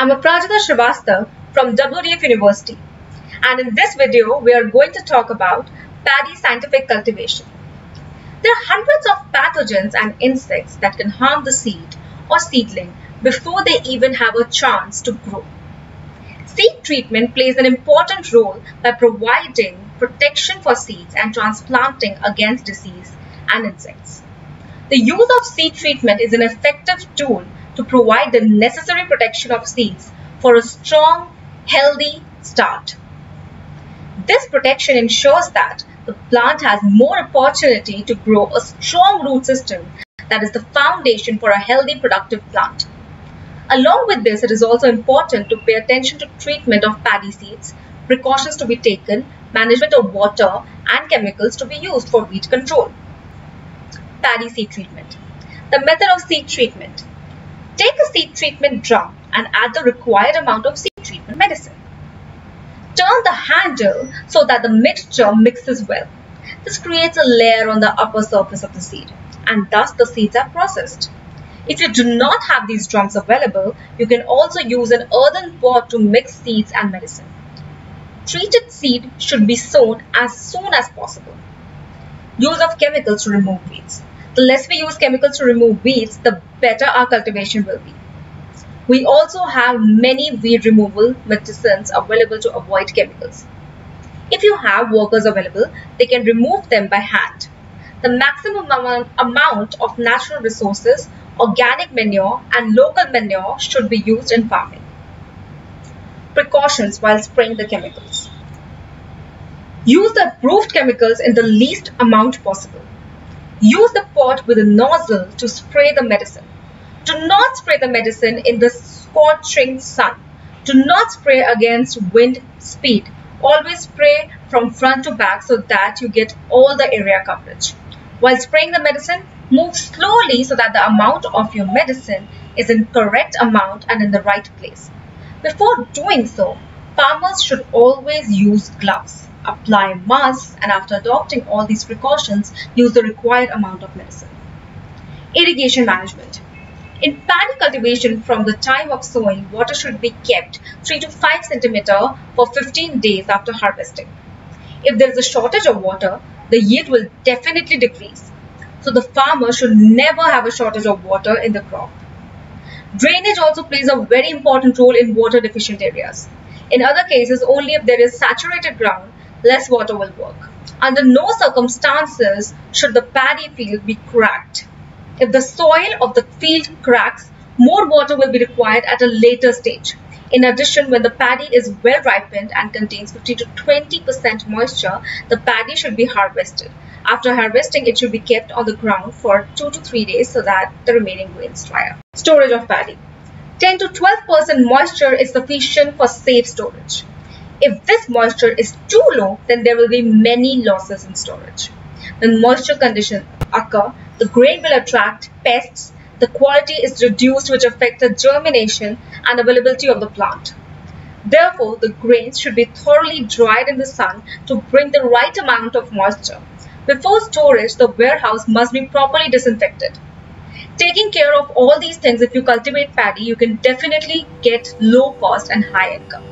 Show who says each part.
Speaker 1: I'm Aprajita Srivastav from WDF University, and in this video we are going to talk about paddy scientific cultivation. There are hundreds of pathogens and insects that can harm the seed or seedling before they even have a chance to grow. Seed treatment plays an important role by providing protection for seeds and transplanting against disease and insects. The use of seed treatment is an effective tool to provide the necessary protection of seeds for a strong, healthy start. This protection ensures that the plant has more opportunity to grow a strong root system that is the foundation for a healthy, productive plant. Along with this, it is also important to pay attention to treatment of paddy seeds, precautions to be taken, management of water and chemicals to be used for weed control. Paddy seed treatment. The method of seed treatment. Take a seed treatment drum and add the required amount of seed treatment medicine. Turn the handle so that the mixture mixes well. This creates a layer on the upper surface of the seed, and thus the seeds are processed. If you do not have these drums available, you can also use an earthen pot to mix seeds and medicine. Treated seed should be sown as soon as possible. Use of chemicals to remove weeds. The less we use chemicals to remove weeds, the better our cultivation will be. We also have many weed removal medicines available to avoid chemicals. If you have workers available, they can remove them by hand. The maximum amount of natural resources, organic manure and local manure should be used in farming. Precautions while spraying the chemicals. Use the approved chemicals in the least amount possible. Use the pot with a nozzle to spray the medicine. Do not spray the medicine in the scorching sun. Do not spray against wind speed. Always spray from front to back so that you get all the area coverage. While spraying the medicine, move slowly so that the amount of your medicine is in correct amount and in the right place. Before doing so, farmers should always use gloves, apply masks, and after adopting all these precautions, use the required amount of medicine. Irrigation management. In paddy cultivation, from the time of sowing, water should be kept 3 to 5 cm for 15 days after harvesting. If there is a shortage of water, the yield will definitely decrease. So the farmer should never have a shortage of water in the crop. Drainage also plays a very important role in water deficient areas. In other cases, only if there is saturated ground, less water will work. Under no circumstances should the paddy field be cracked. If the soil of the field cracks, more water will be required at a later stage. In addition, when the paddy is well ripened and contains 15 to 20% moisture, the paddy should be harvested. After harvesting, it should be kept on the ground for 2 to 3 days so that the remaining grains dry up. Storage of paddy. 10 to 12% moisture is sufficient for safe storage. If this moisture is too low, then there will be many losses in storage. When moisture conditions occur, the grain will attract pests, the quality is reduced, which affects the germination and availability of the plant. Therefore, the grains should be thoroughly dried in the sun to bring the right amount of moisture. Before storage, the warehouse must be properly disinfected. Taking care of all these things, if you cultivate paddy, you can definitely get low cost and high income.